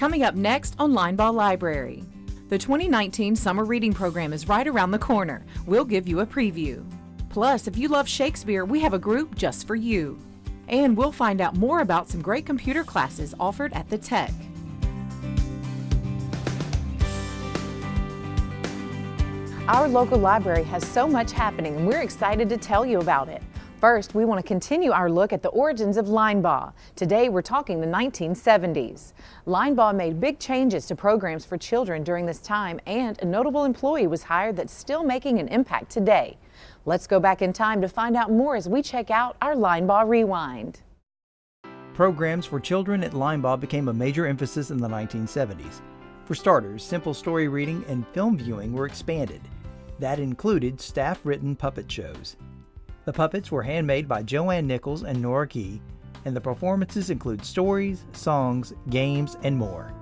Coming up next on Linebaugh Library. The 2019 summer reading program is right around the corner. We'll give you a preview. Plus, if you love Shakespeare, we have a group just for you. And we'll find out more about some great computer classes offered at the Tech. Our local library has so much happening, and we're excited to tell you about it. First, we want to continue our look at the origins of Linebaugh. Today, we're talking the 1970s. Linebaugh made big changes to programs for children during this time, and a notable employee was hired that's still making an impact today. Let's go back in time to find out more as we check out our Linebaugh Rewind. Programs for children at Linebaugh became a major emphasis in the 1970s. For starters, simple story reading and film viewing were expanded. That included staff-written puppet shows. The puppets were handmade by Joanne Nichols and Nora Key, and the performances include stories, songs, games, and more.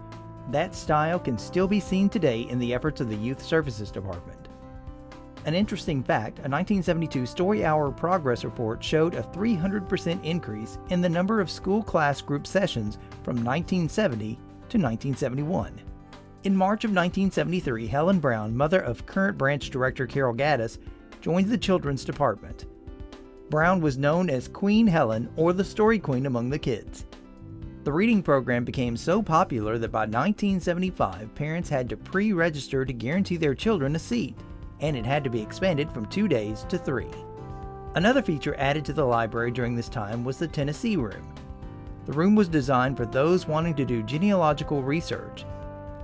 That style can still be seen today in the efforts of the Youth Services Department. An interesting fact, a 1972 Story Hour progress report showed a 300% increase in the number of school class group sessions from 1970 to 1971. In March of 1973, Helen Brown, mother of current branch director Carol Gaddis, joined the Children's Department. Brown was known as Queen Helen, or the Story Queen, among the kids. The reading program became so popular that by 1975, parents had to pre-register to guarantee their children a seat, and it had to be expanded from 2 days to 3. Another feature added to the library during this time was the Tennessee Room. The room was designed for those wanting to do genealogical research.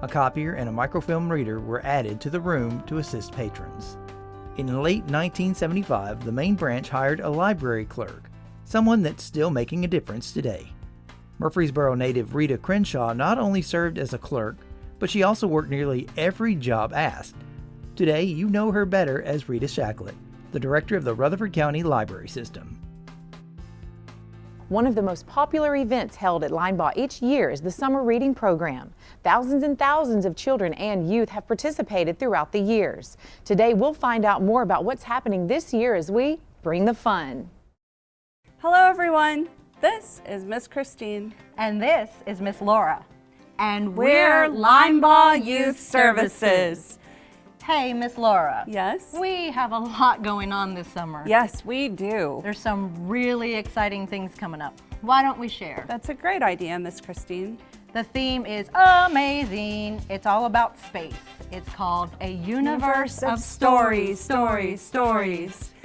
A copier and a microfilm reader were added to the room to assist patrons. In late 1975, the main branch hired a library clerk, someone that's still making a difference today. Murfreesboro native Rita Crenshaw not only served as a clerk, but she also worked nearly every job asked. Today, you know her better as Rita Shacklet, the director of the Rutherford County Library System. One of the most popular events held at Linebaugh each year is the Summer Reading Program. Thousands and thousands of children and youth have participated throughout the years. Today, we'll find out more about what's happening this year as we bring the fun. Hello, everyone. This is Miss Christine. And this is Miss Laura. And We're Linebaugh Youth Services. Hey, Miss Laura. Yes? We have a lot going on this summer. Yes, we do. There's some really exciting things coming up. Why don't we share? That's a great idea, Miss Christine. The theme is amazing. It's all about space. It's called A Universe of Stories.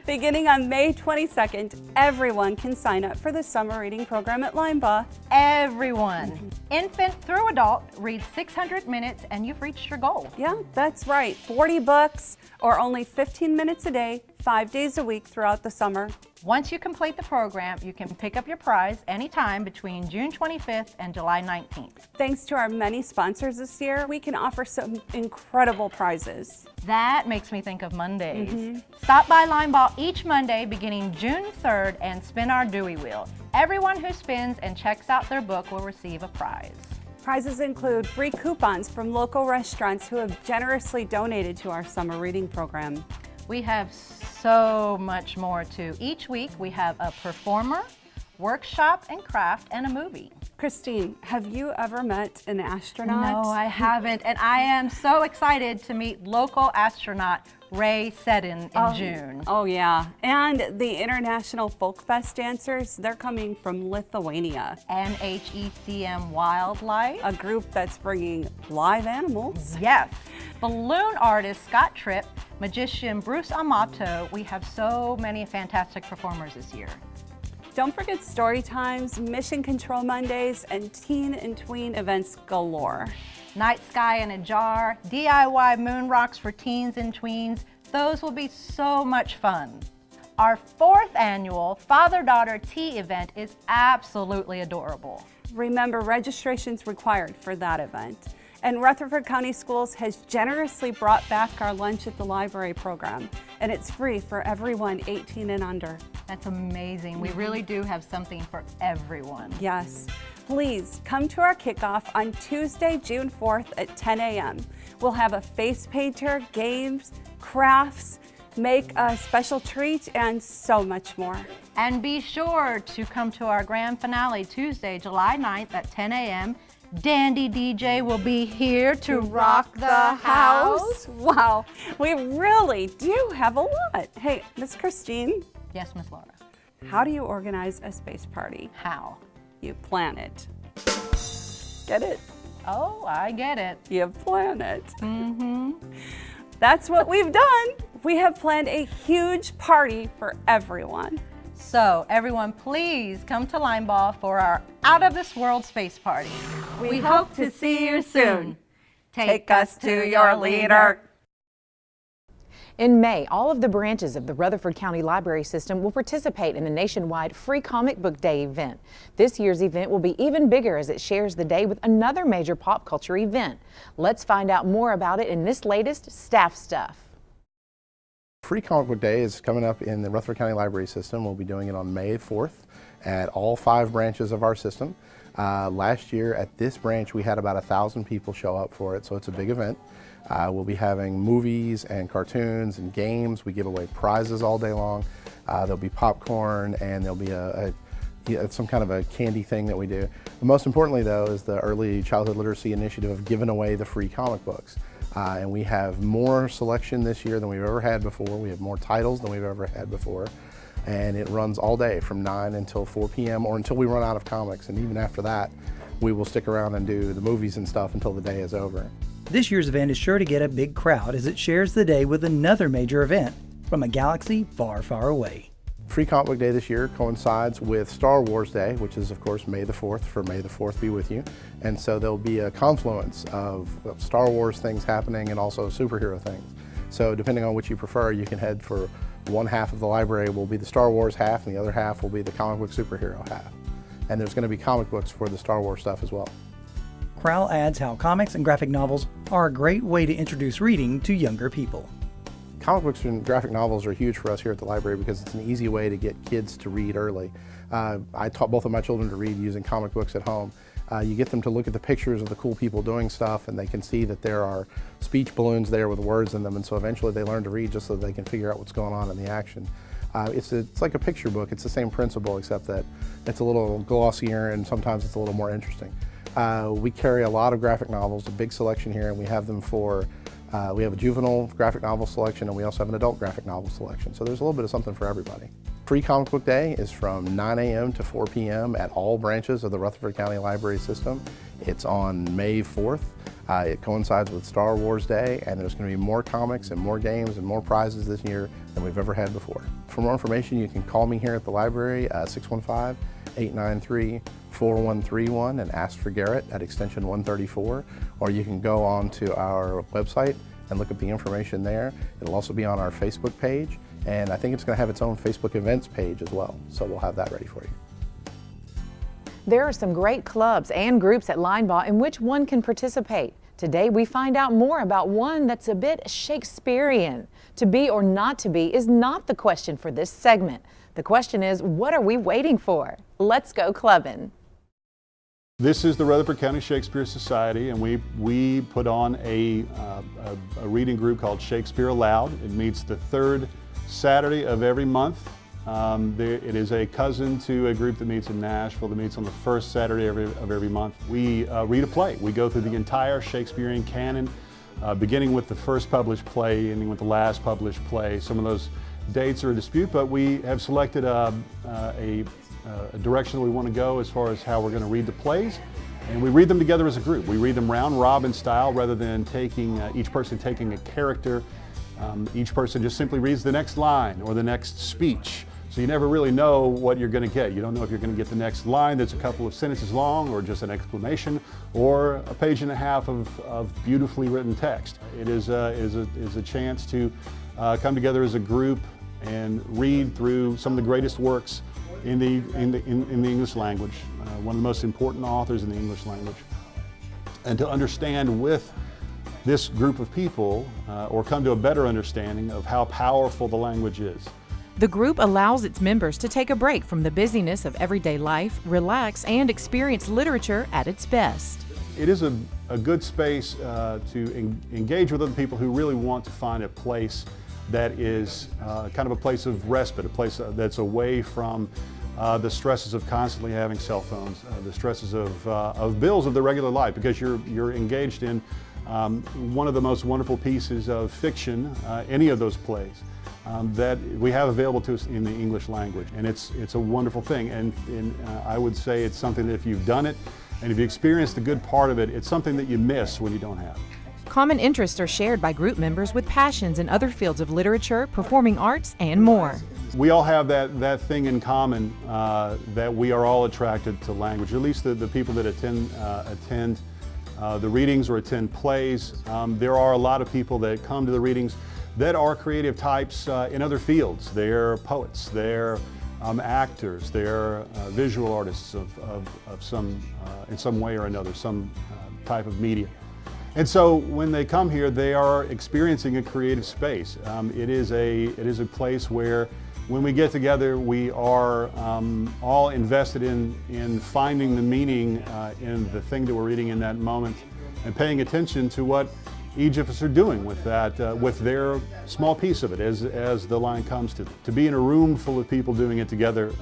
Beginning on May 22nd, everyone can sign up for the summer reading program at Linebaugh. Everyone, infant through adult, read 600 minutes and you've reached your goal. Yeah, that's right. 40 books or only 15 minutes a day, 5 days a week throughout the summer. Once you complete the program, you can pick up your prize anytime between June 25th and July 19th. Thanks to our many sponsors this year, we can offer some incredible prizes. That makes me think of Mondays. Stop by Linebaugh each Monday beginning June 3rd and spin our Dewey Wheel. Everyone who spins and checks out their book will receive a prize. Prizes include free coupons from local restaurants who have generously donated to our summer reading program. We have so much more too. Each week we have a performer, workshop and craft, and a movie. Christine, have you ever met an astronaut? No, I haven't, and I am so excited to meet local astronaut Ray Seddon in June. Oh yeah, and the International Folk Fest dancers, they're coming from Lithuania. NHECM Wildlife. A group that's bringing live animals. Yes. Balloon artist Scott Tripp, magician Bruce Amato. We have so many fantastic performers this year. Don't forget story times, mission control Mondays, and teen and tween events galore. Night Sky in a Jar, DIY moon rocks for teens and tweens. Those will be so much fun. Our 4th annual Father-Daughter Tea event is absolutely adorable. Remember, registration's required for that event. And Rutherford County Schools has generously brought back our Lunch at the Library program, and it's free for everyone 18 and under. That's amazing. We really do have something for everyone. Yes. Please come to our kickoff on Tuesday, June 4th at 10 a.m. We'll have a face painter, games, crafts, make a special treat, and so much more. And be sure to come to our grand finale Tuesday, July 9th at 10 a.m. Dandy DJ will be here to Rock the house. Wow, we really do have a lot. Hey, Miss Christine, Yes, Miss Laura. how do you organize a space party? How? You plan it. Get it? Oh, I get it. You plan it. That's what we've done. We have planned a huge party for everyone. So, everyone, please come to Linebaugh for our Out of This World Space Party. We hope to see you soon. Take us to your leader. In May, all of the branches of the Rutherford County Library System will participate in the nationwide Free Comic Book Day event. This year's event will be even bigger as it shares the day with another major pop culture event. Let's find out more about it in this latest Staff Stuff. Free Comic Book Day is coming up in the Rutherford County Library System. We'll be doing it on May 4th at all 5 branches of our system. Last year at this branch we had about 1,000 people show up for it, so it's a big event. We'll be having movies and cartoons and games. We give away prizes all day long. There'll be popcorn and there'll be some kind of a candy thing that we do. But most importantly though is the Early Childhood Literacy Initiative of giving away the free comic books. And we have more selection this year than we've ever had before. We have more titles than we've ever had before. And it runs all day from 9 until 4 p.m. or until we run out of comics. And even after that, we will stick around and do the movies and stuff until the day is over. This year's event is sure to get a big crowd as it shares the day with another major event from a galaxy far, far away. Free Comic Book Day this year coincides with Star Wars Day, which is of course May the 4th, for May the 4th be with you. And so there'll be a confluence of Star Wars things happening and also superhero things. So depending on which you prefer, you can head for one half of the library will be the Star Wars half and the other half will be the comic book superhero half. And there's going to be comic books for the Star Wars stuff as well. Crowell adds how comics and graphic novels are a great way to introduce reading to younger people. Comic books and graphic novels are huge for us here at the library because it's an easy way to get kids to read early. I taught both of my children to read using comic books at home. You get them to look at the pictures of the cool people doing stuff and they can see that there are speech balloons there with words in them, and so eventually they learn to read just so they can figure out what's going on in the action. It's like a picture book. It's the same principle except that it's a little glossier and sometimes it's a little more interesting. We carry a lot of graphic novels, a big selection here, and we have them for, we have a juvenile graphic novel selection and we also have an adult graphic novel selection. So there's a little bit of something for everybody. Free Comic Book Day is from 9 a.m. to 4 p.m. at all branches of the Rutherford County Library System. It's on May 4th. It coincides with Star Wars Day, and there's going to be more comics and more games and more prizes this year than we've ever had before. For more information, you can call me here at the library, 615-893-4131, and ask for Garrett at extension 134, or you can go on to our website and look up the information there. It'll also be on our Facebook page, and I think it's going to have its own Facebook events page as well, so we'll have that ready for you. There are some great clubs and groups at Linebaugh in which one can participate. Today we find out more about one that's a bit Shakespearean. To be or not to be is not the question for this segment. The question is, what are we waiting for? Let's go clubbing. This is the Rutherford County Shakespeare Society, and we put on a reading group called Shakespeare Aloud. It meets the 3rd Saturday of every month. It is a cousin to a group that meets in Nashville that meets on the 1st Saturday of every month. We read a play. We go through the entire Shakespearean canon, beginning with the first published play, ending with the last published play. Some of those dates are a dispute, but we have selected a direction that we want to go as far as how we're going to read the plays. And we read them together as a group. We read them round robin style rather than taking each person taking a character. Each person just simply reads the next line or the next speech. So you never really know what you're going to get. You don't know if you're going to get the next line that's a couple of sentences long or just an exclamation or a page and a half of beautifully written text. It is a chance to come together as a group and read through some of the greatest works in the English language, one of the most important authors in the English language, and to understand with this group of people or come to a better understanding of how powerful the language is. The group allows its members to take a break from the busyness of everyday life, relax, and experience literature at its best. It is a good space to engage with other people who really want to find a place that is kind of a place of respite, a place that's away from the stresses of constantly having cell phones, the stresses of bills of the regular life, because you're engaged in one of the most wonderful pieces of fiction, any of those plays, that we have available to us in the English language. And it's a wonderful thing. And I would say it's something that if you've done it, and if you experienced the good part of it, it's something that you miss when you don't have it. Common interests are shared by group members with passions in other fields of literature, performing arts, and more. We all have that thing in common, that we are all attracted to language, at least the people that attend the readings or attend plays. There are a lot of people that come to the readings that are creative types in other fields. They're poets, they're actors, they're visual artists of some, in some way or another, some type of media. And so when they come here, they are experiencing a creative space. It is a place where when we get together, we are all invested in finding the meaning in the thing that we're reading in that moment, and paying attention to what each of us are doing with that, with their small piece of it as the line comes to be in a room full of people doing it together.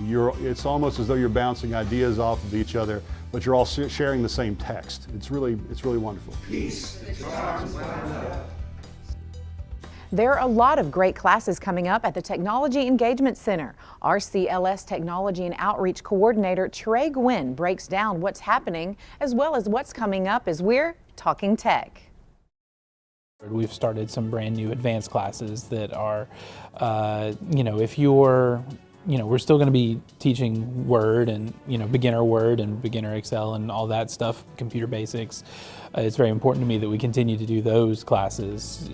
It's almost as though you're bouncing ideas off of each other, but you're all sharing the same text. It's really wonderful. Peace. There are a lot of great classes coming up at the Technology Engagement Center. RCLS Technology and Outreach Coordinator Trey Gwynn breaks down what's happening as well as what's coming up as we're talking tech. We've started some brand new advanced classes that are, if you're, we're still going to be teaching Word and, beginner Word and beginner Excel and all that stuff, computer basics. It's very important to me that we continue to do those classes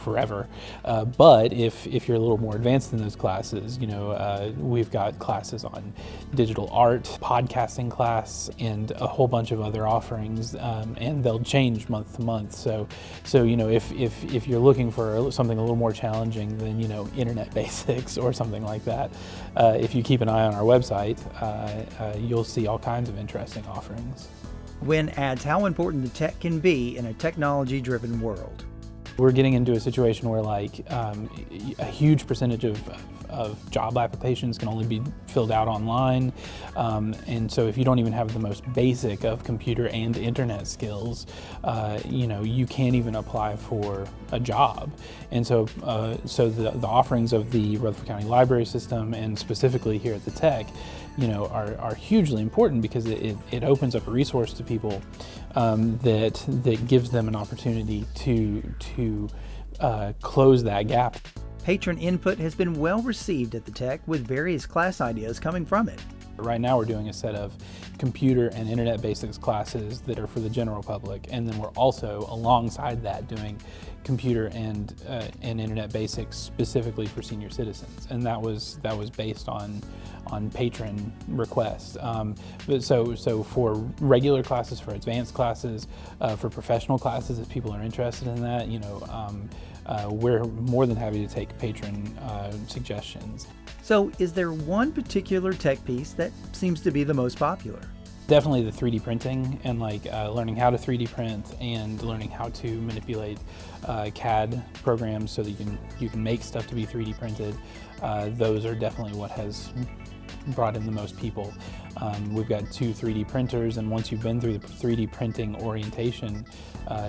forever. But if you're a little more advanced in those classes, we've got classes on digital art, podcasting class, and a whole bunch of other offerings, and they'll change month to month. So if you're looking for something a little more challenging than internet basics or something like that, if you keep an eye on our website, you'll see all kinds of interesting offerings. Gwynn adds how important the tech can be in a technology-driven world. We're getting into a situation where a huge percentage of job applications can only be filled out online. And so if you don't even have the most basic of computer and internet skills, you can't even apply for a job. And so the offerings of the Rutherford County Library System, and specifically here at the Tech, are hugely important, because it opens up a resource to people that gives them an opportunity to close that gap. Patron input has been well received at the Tech, with various class ideas coming from it. Right now we're doing a set of computer and internet basics classes that are for the general public, and then we're also alongside that doing computer and internet basics specifically for senior citizens, and that was based on patron requests. So for regular classes, for advanced classes, for professional classes, if people are interested in that, we're more than happy to take patron suggestions. So is there one particular tech piece that seems to be the most popular? Definitely the 3D printing, and learning how to 3D print and learning how to manipulate CAD programs so that you can make stuff to be 3D printed. Those are definitely what has brought in the most people. We've got 2 3D printers, and once you've been through the 3D printing orientation,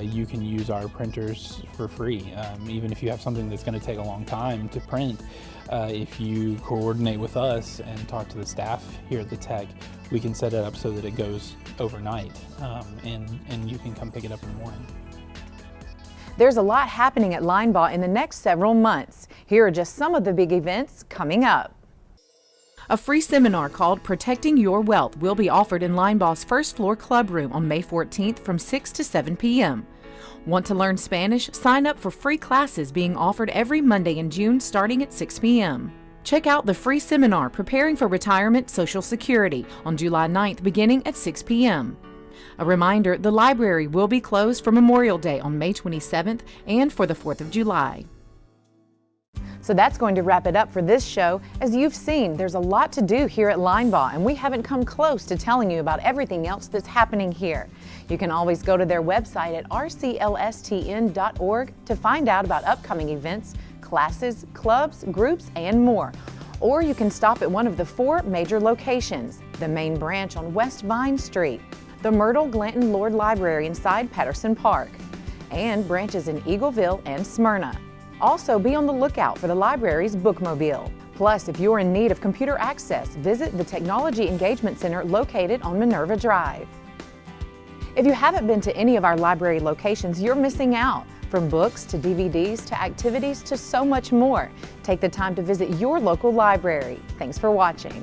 you can use our printers for free. Even if you have something that's going to take a long time to print, if you coordinate with us and talk to the staff here at the Tech, we can set it up so that it goes overnight, and you can come pick it up in the morning. There's a lot happening at Linebaugh in the next several months. Here are just some of the big events coming up. A free seminar called Protecting Your Wealth will be offered in Linebaugh's first floor club room on May 14th from 6 to 7 p.m. Want to learn Spanish? Sign up for free classes being offered every Monday in June starting at 6 p.m. Check out the free seminar Preparing for Retirement Social Security on July 9th beginning at 6 p.m. A reminder, the library will be closed for Memorial Day on May 27th and for the 4th of July. So that's going to wrap it up for this show. As you've seen, there's a lot to do here at Linebaugh, and we haven't come close to telling you about everything else that's happening here. You can always go to their website at rclstn.org to find out about upcoming events, classes, clubs, groups, and more. Or you can stop at one of the 4 major locations: the main branch on West Vine Street, the Myrtle Glanton Lord Library inside Patterson Park, and branches in Eagleville and Smyrna. Also, be on the lookout for the library's bookmobile. Plus, if you're in need of computer access, visit the Technology Engagement Center located on Minerva Drive. If you haven't been to any of our library locations, you're missing out. From books to DVDs to activities to so much more. Take the time to visit your local library. Thanks for watching.